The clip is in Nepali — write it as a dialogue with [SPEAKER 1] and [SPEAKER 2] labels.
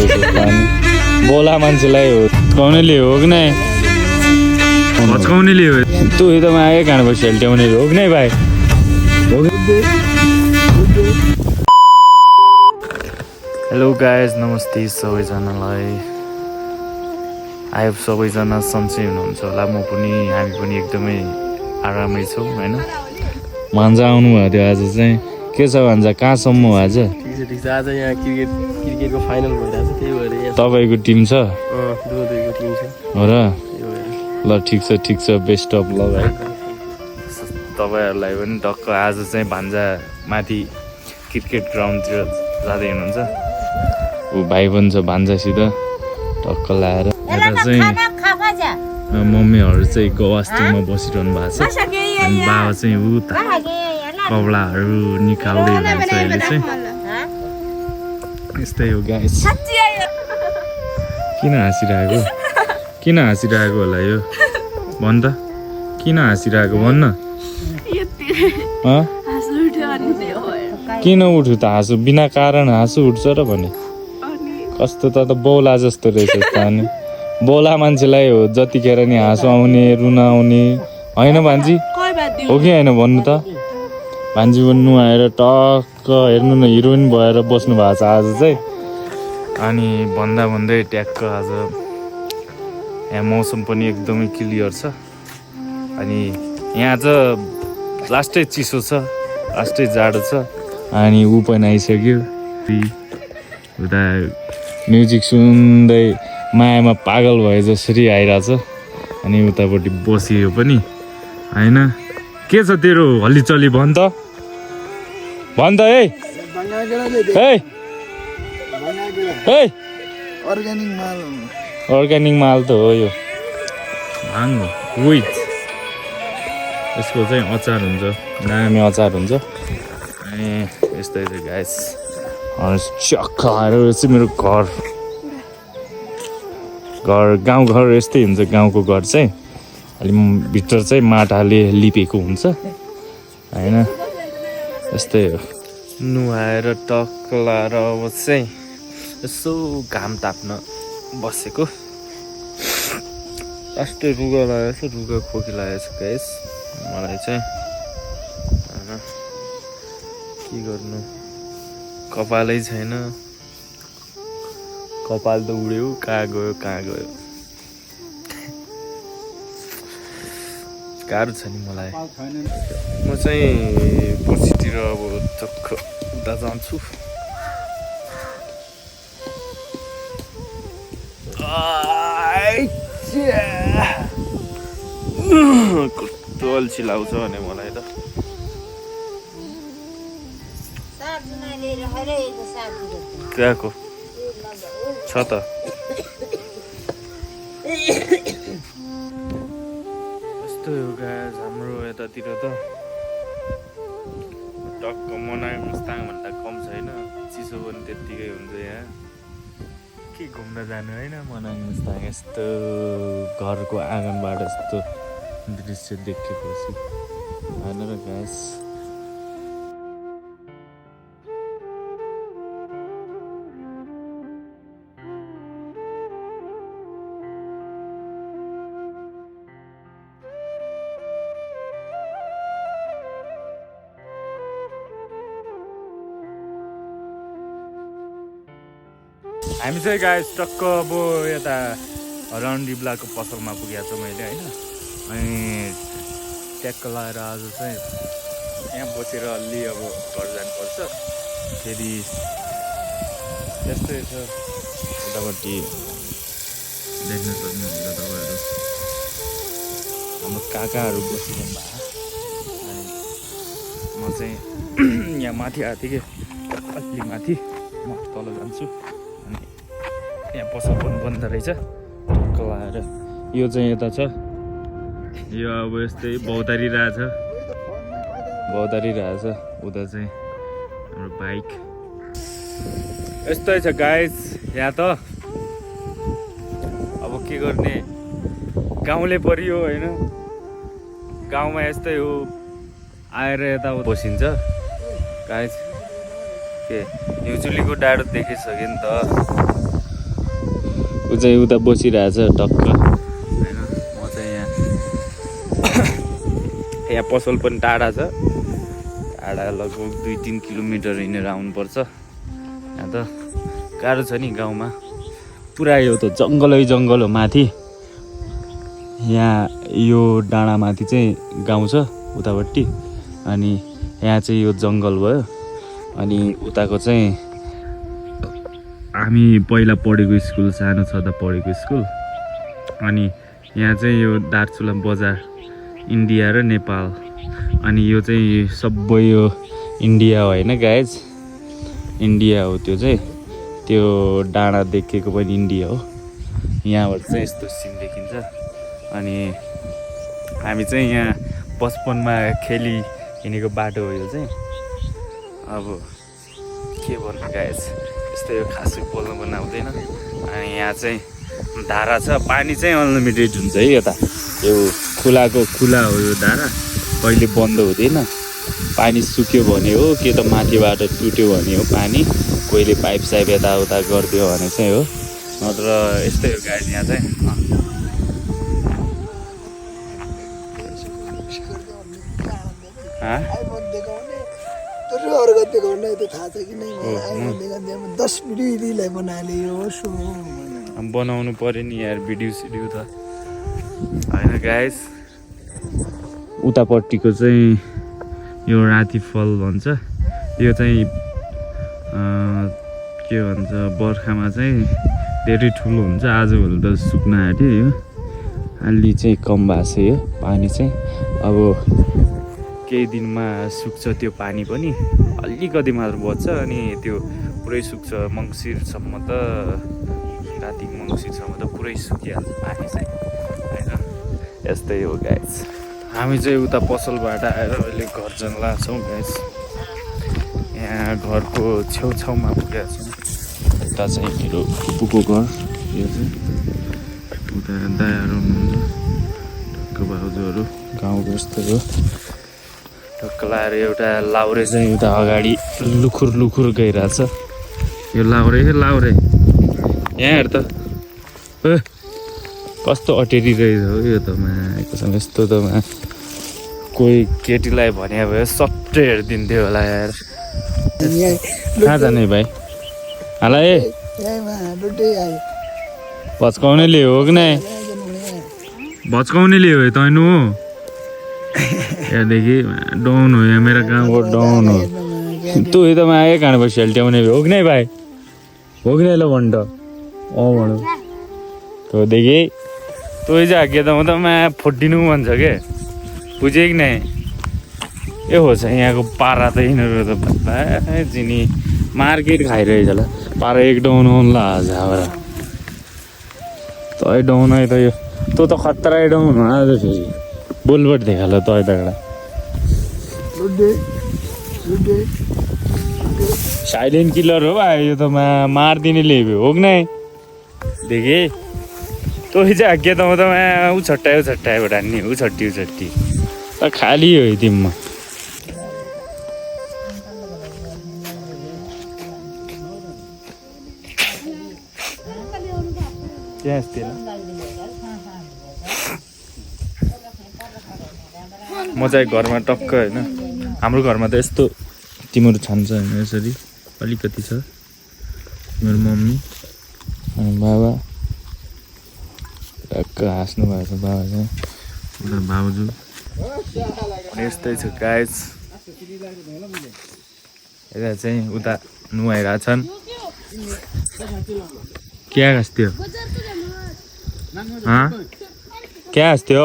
[SPEAKER 1] बोला मान्छेलाई हो कौनेले हो कि नै भचकाउनेले हो तँ त आए काँडको सेल्ट्याउने हो कि नै भाइ हेलो गाइज नमस्ते सबैजनालाई आयो सबैजना सन्चै हुनुहुन्छ होला म पनि हामी पनि एकदमै आरामै छौँ होइन भान्जा आउनु भएको थियो आज चाहिँ के छ भान्जा कहाँसम्म हो आज
[SPEAKER 2] ठिक छ आज यहाँ क्रिकेटको फाइनल भइरहेछ त्यही भएर
[SPEAKER 1] तपाईँको टिम छ
[SPEAKER 2] दुईको टिम छ
[SPEAKER 1] हो र ल ठिक छ बेस्ट अफ लक है तपाईँहरूलाई पनि टक्क आज चाहिँ भान्जा माथि क्रिकेट ग्राउन्डतिर जाँदै हुनुहुन्छ ऊ भाइ पनि छ भान्जासित टक्क लाएर यता चाहिँ मम्मीहरू चाहिँ गवास्तीमा बसिरहनु भएको छ अनि बाबा चाहिँ उता कपडाहरू निकाल्दै हुनुहुन्छ अहिले चाहिँ यस्तै हो गाइस किन हाँसिरहेको होला यो भन् त किन हाँसिरहेको भन्न किन उठ्यो त हाँसु बिना कारण हाँसु उठ्छ र भने कस्तो त बौला जस्तो रहेछ त अनि बोला मान्छेलाई हो जतिखेर नि हाँसो आउने रुन आउने होइन भान्जी हो कि होइन भन्नु त भान्जी पनि नुहाएर टक्क हेर्नु न हिरोइन भएर बस्नु भएको छ आज चाहिँ अनि भन्दै ट्याक्क आज यहाँ मौसम पनि एकदमै क्लियर छ अनि यहाँ चाहिँ लास्टै चिसो छ लास्टै जाडो छ अनि ऊ पनि आइसक्यो उता म्युजिक सुन्दै मायामा पागल भए जसरी आइरहेछ अनि उतापट्टि बसियो पनि होइन के छ तेरो हल्लीचल्ली भन् त है अर्ग्यानिक माल त हो यो भाङ विथ यसको चाहिँ अचार हुन्छ दामी अचार हुन्छ अनि यस्तै चाहिँ गाइस चक्क आएर यो चाहिँ मेरो गाउँघर यस्तै हुन्छ गाउँको घर चाहिँ अलि भित्र चाहिँ माटाले लिपेको हुन्छ होइन यस्तै हो नुहाएर टक्क लाएर अब चाहिँ यसो घाम ताप्न बसेको लास्टै रुगा लागेको छ रुगा खोकी लागेको छ गाइस मलाई चाहिँ होइन के गर्नु कपालै छैन कपाल त उड्यो कहाँ गयो गाह्रो छ नि मलाई म चाहिँ पर्सितिर अब चक्क उता जान्छु कस्तो अल्छी लाउँछ भने मलाई त त्यहाँको छ त यस्तो हो गाइस हाम्रो यतातिर त टक्क मनाङ मुस्ताङ भन्दा कम छैन चिसो पनि त्यत्तिकै हुन्छ यहाँ के घुम्न जानु होइन मनाङ मुस्ताङ यस्तो घरको आँगनबाट यस्तो दृश्य देखेपछि होइन र गाइस हामी चाहिँ गाइस टक्क अब यता राउन्ड डिब्लाको पसलमा पुगेको छु मैले होइन अनि ट्याक्क लगाएर आज चाहिँ यहाँ बसेर अलि अब घर जानुपर्छ फेरि त्यस्तै छ उतापट्टि देख्न सक्नुहुन्छ तपाईँहरू हाम्रो काकाहरू बसिरहनु भएको अनि म चाहिँ यहाँ माथि आएको थिएँ कि अलि माथि म तल जान्छु अनि यहाँ पसल पनि बन्द रहेछ टक्क लगाएर यो चाहिँ यता छ यो अब यस्तै भौतारिरहेछ उता चाहिँ हाम्रो बाइक यस्तै छ गाइस यहाँ त अब के गर्ने गाउँले परियो होइन गाउँमा यस्तै हो आएर यता बसिन्छ गाइस के न्युजुलीको डाँडो देखिसक्यो नि त ऊ चाहिँ उता बसिरहेछ टक्क होइन म चाहिँ यहाँ यहाँ पसल पनि टाढा छ टाढा लगभग 2-3 किलोमिटर हिँडेर आउनुपर्छ यहाँ त गाह्रो छ नि गाउँमा पुरा यो त जङ्गलै जङ्गल हो माथि यहाँ यो डाँडामाथि चाहिँ गाउँ छ उतापट्टि अनि यहाँ चाहिँ यो जङ्गल भयो अनि उताको चाहिँ हामी पहिला पढेको स्कुल सानो छँदा पढेको स्कुल अनि यहाँ चाहिँ यो दार्चुला बजार इन्डिया र नेपाल अनि यो चाहिँ सबै यो इन्डिया होइन गाइज इन्डिया हो त्यो चाहिँ त्यो डाँडा देखेको पनि इन्डिया हो यहाँबाट चाहिँ यस्तो सिन देखिन्छ अनि हामी चाहिँ यहाँ बचपनमा खेली हिँडेको बाटो हो यो चाहिँ अब के भन्नु गाइज यस्तो यो खासै बोल्नु पनि आउँदैन अनि यहाँ चाहिँ धारा छ पानी चाहिँ अनलिमिटेड हुन्छ है यता यो खुलाको खुला हो यो धारा कहिले बन्द हुँदैन पानी सुक्यो भने हो के त माथिबाट टुट्यो भने हो पानी कोहीले पाइप साइप यताउता गरिदियो भने चाहिँ हो नत्र यस्तै हो गाइज यहाँ चाहिँ बनाउनु पर्यो नि यार भिडियो सिडियो त होइन गाइस उतापट्टिको चाहिँ यो रातिफल भन्छ यो चाहिँ के भन्छ बर्खामा चाहिँ धेरै ठुलो हुन्छ आजभोलि त सुक्न आँट्यो यो अलि चाहिँ कम भएको छ यो पानी चाहिँ अब केही दिनमा सुक्छ त्यो पानी पनि अलिकति मात्र बच्छ अनि त्यो पुरै सुक्छ मङ्सिरसम्म त कार्तिक मङ्सिरसम्म त पुरै सुकिहाल्छ पानी चाहिँ होइन यस्तै हो गाइस हामी चाहिँ उता पसलबाट आएर अहिले घर जान लाग्छौँ गाइस यहाँ घरको छेउछाउमा पुगेको छौँ यता चाहिँ मेरो फुपूको घर यो चाहिँ उता दायाहरू हुनुहुन्छ ढक्क भाउजूहरू गाउँको यस्तै हो ढक्क लाएर एउटा लाउरे चाहिँ उता अगाडि लुखुर लुखुर गइरहेछ यो लाउरे यहाँ हेर त कस्तो अटेरी रहेछ हो यो त कसम यस्तो त कोही केटीलाई भने भए सट्टै हेरिदिन्थ्यो होला यार कहाँ जाने भाइ हाला ए भच्काउने ल्यायो हो कि नै भच्काउने ल्यायो है तैँनु हो यहाँदेखि डाउन हो यहाँ मेरो गाउँको डाउन हो तँ त आए कहाँ भयो सेल्ट्याउने हो कि नै भाइ हो कि नै ल भन् त भनौँ तँदेखि तँ चाहिँ हाके त म त फुटिनु भन्छ के बुझ्यो कि नै ए हो छ यहाँको पारा त यिनीहरू त चिनी मार्केट खाइरहेछ होला पारा एक डाउन आउनुला झाबरा तै डाउन है त यो तँ त खतरा डाउन हो आज फेरि बोलबट देखा ल तै तगडा साइलेन्ट किलर हो भाइ यो त मारिदिने ल्यायो हो कि नै देखे तँ चाहिँ हाके त म त उछट्टायो हान्ने उछट्टी त खाली हो तिमीमा म चाहिँ घरमा टक्क होइन हाम्रो घरमा त यस्तो तिमीहरू छान्छ होइन यसरी अलिकति छ मेरो मम्मी अनि बाबा टक्क हाँस्नु भएको छ बाबा चाहिँ उता भाउजू यस्तै छ गाइस यता चाहिँ उता नुहाइरहेछन् क्या हाँस्थ्यो क्या हाँस्थ्यो